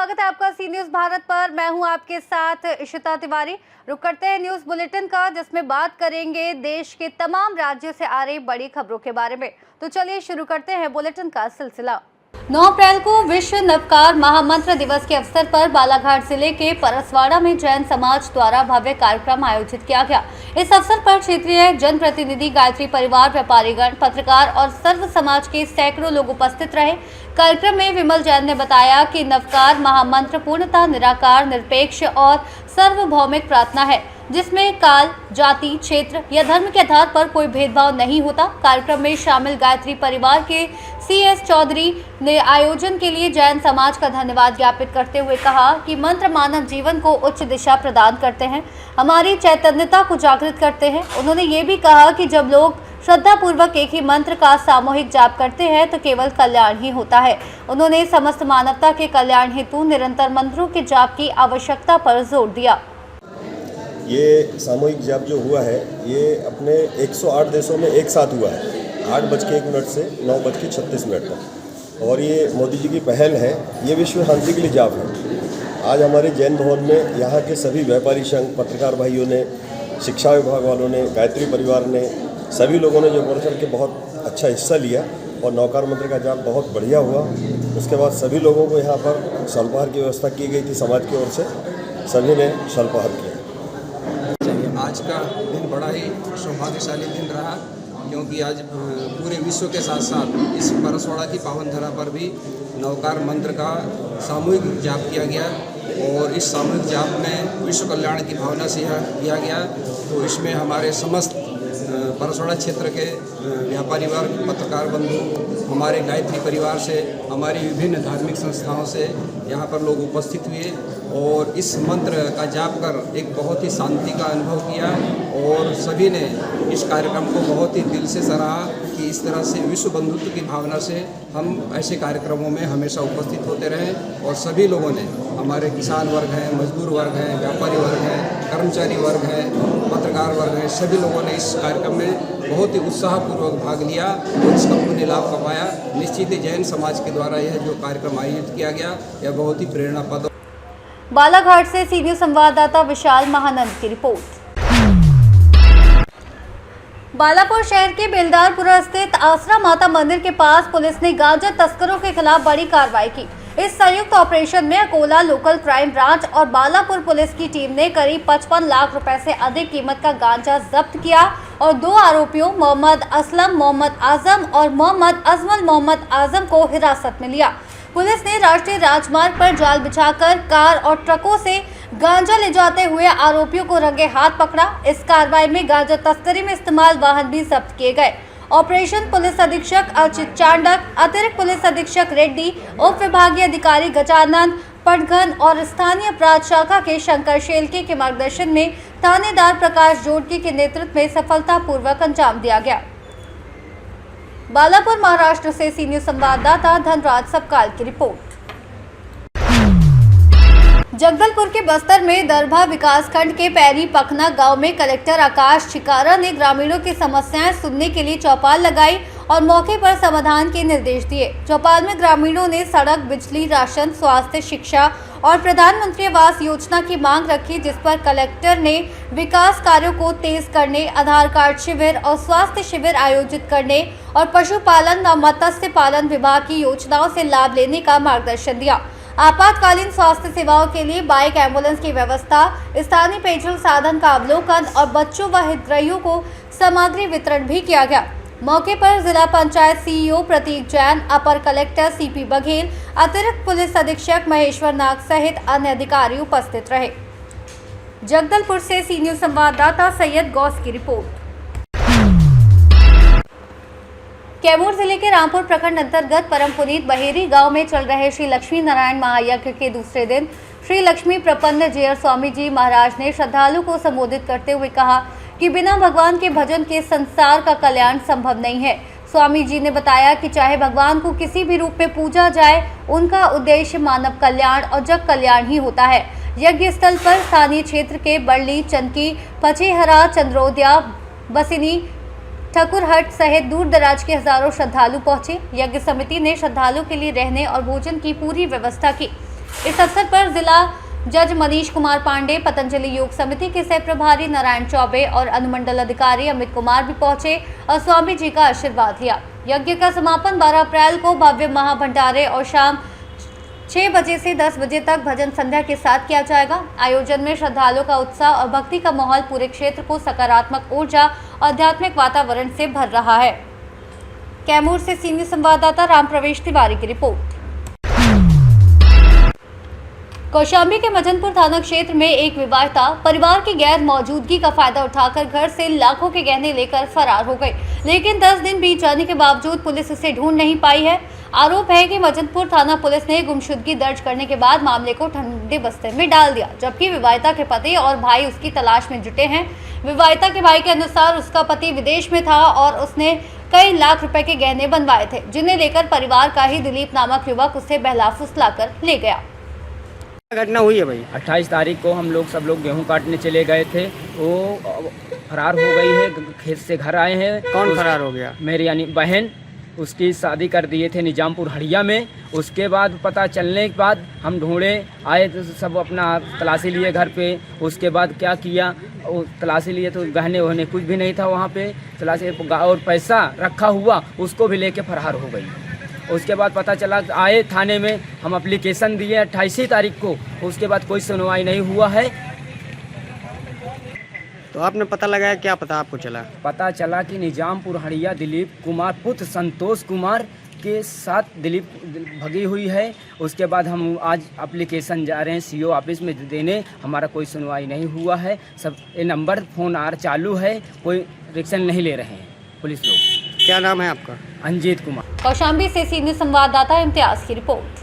स्वागत है आपका सी न्यूज भारत पर। मैं हूं आपके साथ इशिता तिवारी। रुक करते हैं न्यूज बुलेटिन का, जिसमें बात करेंगे देश के तमाम राज्यों से आ रही बड़ी खबरों के बारे में। तो चलिए शुरू करते हैं बुलेटिन का सिलसिला। 9 अप्रैल को विश्व नवकार महामंत्र दिवस के अवसर पर बालाघाट जिले के परसवाड़ा में जैन समाज द्वारा भव्य कार्यक्रम आयोजित किया गया। इस अवसर पर क्षेत्रीय जनप्रतिनिधि, गायत्री परिवार, व्यापारीगण, पत्रकार और सर्व समाज के सैकड़ों लोग उपस्थित रहे। कार्यक्रम में विमल जैन ने बताया कि नवकार महामंत्र पूर्णतः निराकार, निरपेक्ष और सार्वभौमिक प्रार्थना है, जिसमें काल, जाति, क्षेत्र या धर्म के आधार पर कोई भेदभाव नहीं होता। कार्यक्रम में शामिल गायत्री परिवार के CS चौधरी ने आयोजन के लिए जैन समाज का धन्यवाद ज्ञापित करते हुए कहा कि मंत्र मानव जीवन को उच्च दिशा प्रदान करते हैं, हमारी चैतन्यता को जागृत करते हैं। उन्होंने ये भी कहा कि जब लोग श्रद्धा पूर्वक एक ही मंत्र का सामूहिक जाप करते हैं तो केवल कल्याण ही होता है। उन्होंने समस्त मानवता के कल्याण हेतु निरंतर मंत्रों के जाप की आवश्यकता पर जोर दिया। ये सामूहिक जाप जो हुआ है, ये अपने 108 देशों में एक साथ हुआ है, 8:01 से 9:36 तक। और ये मोदी जी की पहल है। ये विश्व शांति के लिए जाप है। आज हमारे जैन भवन में यहाँ के सभी व्यापारी संघ, पत्रकार भाइयों ने, शिक्षा विभाग वालों ने, गायत्री परिवार ने, सभी लोगों ने जो बढ़ चढ़ के बहुत अच्छा हिस्सा लिया और नवकार मंत्र का जाप बहुत बढ़िया हुआ। उसके बाद सभी लोगों को यहाँ पर स्वल्पाहार की व्यवस्था की गई थी समाज की ओर से, सभी ने स्वल्पाहार किया। आज का दिन बड़ा ही सौभाग्यशाली दिन रहा, क्योंकि आज पूरे विश्व के साथ साथ इस परसवाड़ा की पावन धरा पर भी नवकार मंत्र का सामूहिक जाप किया गया। और इस सामूहिक जाप में विश्व कल्याण की भावना से यह किया गया। तो इसमें हमारे समस्त परसवाड़ा क्षेत्र के व्यापारी वर्ग, पत्रकार बंधु, हमारे गायत्री परिवार से, हमारी विभिन्न धार्मिक संस्थाओं से यहाँ पर लोग उपस्थित हुए और इस मंत्र का जाप कर एक बहुत ही शांति का अनुभव किया। और सभी ने इस कार्यक्रम को बहुत ही दिल से सराहा कि इस तरह से विश्व बंधुत्व की भावना से हम ऐसे कार्यक्रमों में हमेशा उपस्थित होते रहें। और सभी लोगों ने, हमारे किसान वर्ग हैं, मजदूर वर्ग हैं, व्यापारी वर्ग हैं, कर्मचारी वर्ग हैं, पत्रकार वर्ग हैं, सभी लोगों ने इस कार्यक्रम में बहुत ही उत्साहपूर्वक भाग लिया और इसका पुण्य लाभ कमाया। निश्चित ही जैन समाज के द्वारा यह जो कार्यक्रम आयोजित किया गया, यह बहुत ही प्रेरणाप्रद। बालाघाट से सी न्यूज संवाददाता विशाल महानंद की रिपोर्ट। बालापुर शहर के बेलदारपुरा स्थित आसरा माता मंदिर के पास पुलिस ने गांजा तस्करों के खिलाफ बड़ी कार्रवाई की। इस संयुक्त ऑपरेशन में अकोला लोकल क्राइम ब्रांच और बालापुर पुलिस की टीम ने करीब 55 लाख रुपए से अधिक कीमत का गांजा जब्त किया और 2 आरोपियों मोहम्मद असलम मोहम्मद आजम और मोहम्मद अजमल मोहम्मद आजम को हिरासत में लिया। पुलिस ने राष्ट्रीय राजमार्ग पर जाल बिछाकर कार और ट्रकों से गांजा ले जाते हुए आरोपियों को रंगे हाथ पकड़ा। इस कार्रवाई में गांजा तस्करी में इस्तेमाल वाहन भी जब्त किए गए। ऑपरेशन पुलिस अधीक्षक अर्चित चांडक, अतिरिक्त पुलिस अधीक्षक रेड्डी, उप विभागीय अधिकारी गजानन पटघन और स्थानीय अपराध शाखा के शंकर शेलके के मार्गदर्शन में थानेदार प्रकाश जोड़की के नेतृत्व में सफलतापूर्वक अंजाम दिया गया। बालापुर महाराष्ट्र से सी न्यूज संवाददाता धनराज सबकाल की रिपोर्ट। जगदलपुर के बस्तर में दरभा विकासखंड के पैरी पखना गांव में कलेक्टर आकाश छिकारा ने ग्रामीणों की समस्याएं सुनने के लिए चौपाल लगाई और मौके पर समाधान के निर्देश दिए। चौपाल में ग्रामीणों ने सड़क, बिजली, राशन, स्वास्थ्य, शिक्षा और प्रधानमंत्री आवास योजना की मांग रखी, जिस पर कलेक्टर ने विकास कार्यों को तेज करने, आधार कार्ड शिविर और स्वास्थ्य शिविर आयोजित करने और पशुपालन व मत्स्य पालन विभाग की योजनाओं से लाभ लेने का मार्गदर्शन दिया। आपातकालीन स्वास्थ्य सेवाओं के लिए बाइक एम्बुलेंस की व्यवस्था, स्थानीय पेयजल साधन का अवलोकन और बच्चों व हितग्राहियों को सामग्री वितरण भी किया गया। मौके पर जिला पंचायत CEO प्रतीक जैन, अपर कलेक्टर CP बघेल, अतिरिक्त पुलिस अधीक्षक महेश्वर नाग सहित अन्य अधिकारी उपस्थित रहे। जगदलपुर से सी न्यूज संवाददाता सैयद गौस की रिपोर्ट। कैमूर जिले के रामपुर प्रखंड अंतर्गत परम पुनीत बहेरी गांव में चल रहे श्री लक्ष्मी नारायण महायज्ञ के दूसरे दिन श्री लक्ष्मी प्रपन्न जेयर स्वामी जी महाराज ने श्रद्धालु को संबोधित करते हुए कहा कि बिना भगवान के भजन के संसार का कल्याण संभव नहीं है। स्वामी जी ने बताया कि चाहे भगवान को किसी भी रूप में पूजा जाए, उनका उद्देश्य मानव कल्याण और जग कल्याण ही होता है। यज्ञ स्थल पर स्थानीय क्षेत्र के बड़ली, चनकी, पचेहरा, चंद्रोदया, बसिनी, ठाकुरहट सहित दूर दराज के हजारों श्रद्धालु पहुंचे। यज्ञ समिति ने श्रद्धालुओं के लिए रहने और भोजन की पूरी व्यवस्था की। इस अवसर पर जिला जज मनीष कुमार पांडे, पतंजलि योग समिति के सह प्रभारी नारायण चौबे और अनुमंडल अधिकारी अमित कुमार भी पहुंचे और स्वामी जी का आशीर्वाद लिया। यज्ञ का समापन 12 अप्रैल को भव्य महाभंडारे और शाम 6 बजे से 10 बजे तक भजन संध्या के साथ किया जाएगा। आयोजन में श्रद्धालुओं का उत्साह और भक्ति का माहौल पूरे क्षेत्र को सकारात्मक ऊर्जा और आध्यात्मिक वातावरण से भर रहा है। कैमूर से सीनियर संवाददाता राम प्रवेश तिवारी की रिपोर्ट। कौशाम्बी के मजनपुर थाना क्षेत्र में एक विवाहिता परिवार की गैर मौजूदगी का फायदा उठाकर घर से लाखों के गहने लेकर फरार हो गई, लेकिन 10 दिन बीत जाने के बावजूद पुलिस उसे ढूंढ नहीं पाई है। आरोप है कि मजनपुर थाना पुलिस ने गुमशुदगी दर्ज करने के बाद मामले को ठंडे बस्ते में डाल दिया, जबकि विवाहिता के पति और भाई उसकी तलाश में जुटे हैं। विवाहिता के भाई के अनुसार उसका पति विदेश में था और उसने कई लाख रुपए के गहने बनवाए थे, जिन्हें लेकर परिवार का ही दिलीप नामक युवक उसे बहला फुसलाकर ले गया। घटना हुई है भाई? 28 तारीख को हम लोग सब लोग गेहूं काटने चले गए थे, वो फरार हो गई है। खेत से घर आए हैं। कौन फरार हो गया? मेरी यानी बहन, उसकी शादी कर दिए थे निजामपुर हड़िया में। उसके बाद पता चलने के बाद हम ढूंढे, आए तो सब अपना तलाशी लिए घर पे। उसके बाद क्या किया, वो तलाशी लिए तो गहने वहने कुछ भी नहीं था वहाँ पे तलाशी, और पैसा रखा हुआ उसको भी लेके फरार हो गई। उसके बाद पता चला, आए थाने में, हम एप्लीकेशन दिए 28 तारीख को। उसके बाद कोई सुनवाई नहीं हुआ है। तो आपने पता लगाया, क्या पता आपको चला? पता चला कि निजामपुर हड़िया दिलीप कुमार पुत्र संतोष कुमार के साथ दिलीप भगी हुई है। उसके बाद हम आज एप्लीकेशन जा रहे हैं सीओ ऑफिस में देने, हमारा कोई सुनवाई नहीं हुआ है। सब ये नंबर फ़ोन चालू है, कोई रिएक्शन नहीं ले रहे हैं पुलिस लोग। क्या नाम है आपका? अंजीत कुमार। कौशाम्बी से सीनियर संवाददाता इम्तियाज की रिपोर्ट।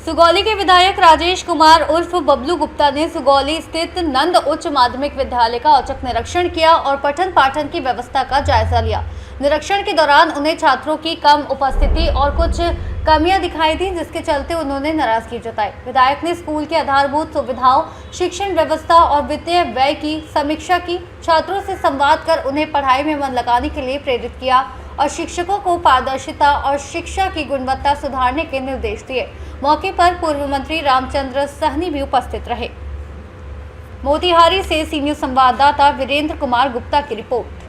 सुगौली के विधायक राजेश कुमार उर्फ बबलू गुप्ता ने सुगौली स्थित नंद उच्च माध्यमिक विद्यालय का औचक निरीक्षण किया और पठन पाठन की व्यवस्था का जायजा लिया। निरीक्षण के दौरान उन्हें छात्रों की कम उपस्थिति और कुछ कमियां दिखाई दी, जिसके चलते उन्होंने नाराजगी जताई। विधायक ने स्कूल के आधारभूत सुविधाओं, शिक्षण व्यवस्था और वित्तीय व्यय की समीक्षा की। छात्रों से संवाद कर उन्हें पढ़ाई में मन लगाने के लिए प्रेरित किया और शिक्षकों को पारदर्शिता और शिक्षा की गुणवत्ता सुधारने के निर्देश दिए। मौके पर पूर्व मंत्री रामचंद्र सहनी भी उपस्थित रहे। मोतिहारी से सीनियर संवाददाता वीरेंद्र कुमार गुप्ता की रिपोर्ट।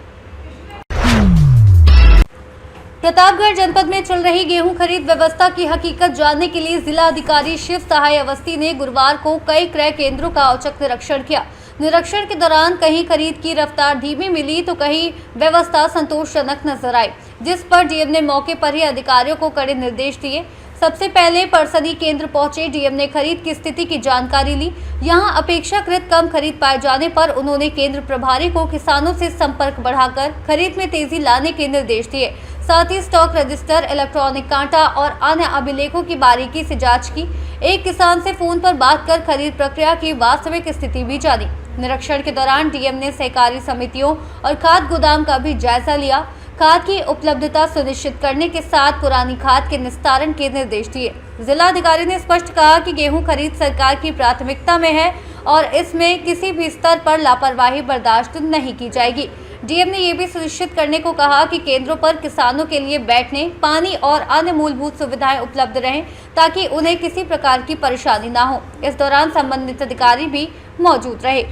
प्रतापगढ़ जनपद में चल रही गेहूं खरीद व्यवस्था की हकीकत जानने के लिए जिला अधिकारी शिव सहाय अवस्थी ने गुरुवार को कई क्रय केंद्रों का औचक निरीक्षण किया। निरीक्षण के दौरान कहीं खरीद की रफ्तार धीमी मिली तो कहीं व्यवस्था संतोषजनक नजर आई, जिस पर डीएम ने मौके पर ही अधिकारियों को कड़े निर्देश दिए। सबसे पहले परसदी केंद्र पहुंचे डीएम ने खरीद की स्थिति की जानकारी ली। यहां अपेक्षाकृत कम खरीद पाए जाने पर उन्होंने केंद्र प्रभारी को किसानों से संपर्क बढ़ाकर खरीद में तेजी लाने के निर्देश दिए। साथ ही स्टॉक रजिस्टर, इलेक्ट्रॉनिक कांटा और अन्य अभिलेखों की बारीकी से जांच की। एक किसान से फोन पर बात कर खरीद प्रक्रिया की वास्तविक स्थिति भी जानी। निरीक्षण के दौरान डीएम ने सहकारी समितियों और खाद गोदाम का भी जायजा लिया। खाद की उपलब्धता सुनिश्चित करने के साथ पुरानी खाद के निस्तारण के निर्देश दिए। जिलाधिकारी ने स्पष्ट कहा कि गेहूं खरीद सरकार की प्राथमिकता में है और इसमें किसी भी स्तर पर लापरवाही बर्दाश्त नहीं की जाएगी। डीएम ने यह भी सुनिश्चित करने को कहा कि केंद्रों पर किसानों के लिए बैठने, पानी और अन्य मूलभूत सुविधाएं उपलब्ध रहें ताकि उन्हें किसी प्रकार की परेशानी न हो। इस दौरान संबंधित अधिकारी भी मौजूद रहे।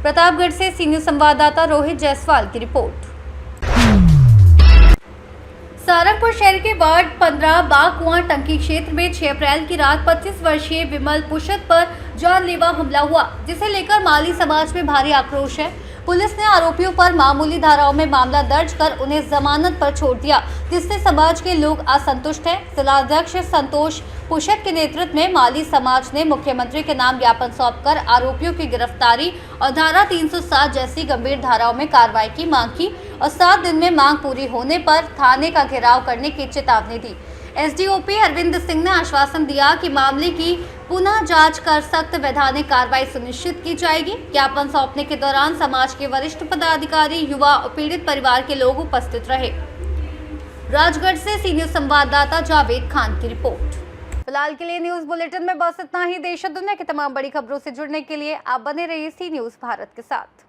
प्रतापगढ़ से सीनियर संवाददाता रोहित जायसवाल की रिपोर्ट। सारंगपुर शहर के वार्ड 15 बागकुआं टंकी क्षेत्र में 6 अप्रैल की रात 25 वर्षीय विमल पुष्ट पर जानलेवा हमला हुआ, जिसे लेकर माली समाज में भारी आक्रोश है। पुलिस ने आरोपियों पर मामूली धाराओं में मामला दर्ज कर उन्हें जमानत पर छोड़ दिया, जिससे समाज के लोग असंतुष्ट हैं। जिलाध्यक्ष संतोष पुष्ट के नेतृत्व में माली समाज ने मुख्यमंत्री के नाम ज्ञापन सौंपकर आरोपियों की गिरफ्तारी और धारा 307 जैसी गंभीर धाराओं में कार्रवाई की मांग की और 7 दिन में मांग पूरी होने पर थाने का घेराव करने की चेतावनी दी। एसडीओपी अरविंद सिंह ने आश्वासन दिया कि मामले की पुनः जांच कर सख्त वैधानिक कार्रवाई सुनिश्चित की जाएगी। ज्ञापन सौंपने के दौरान समाज के वरिष्ठ पदाधिकारी, युवा और पीड़ित परिवार के लोग उपस्थित रहे। राजगढ़ से सीनियर संवाददाता जावेद खान की रिपोर्ट। फिलहाल के लिए न्यूज बुलेटिन में बस इतना ही। देश और दुनिया की तमाम बड़ी खबरों से जुड़ने के लिए आप बने रहिए सी न्यूज भारत के साथ।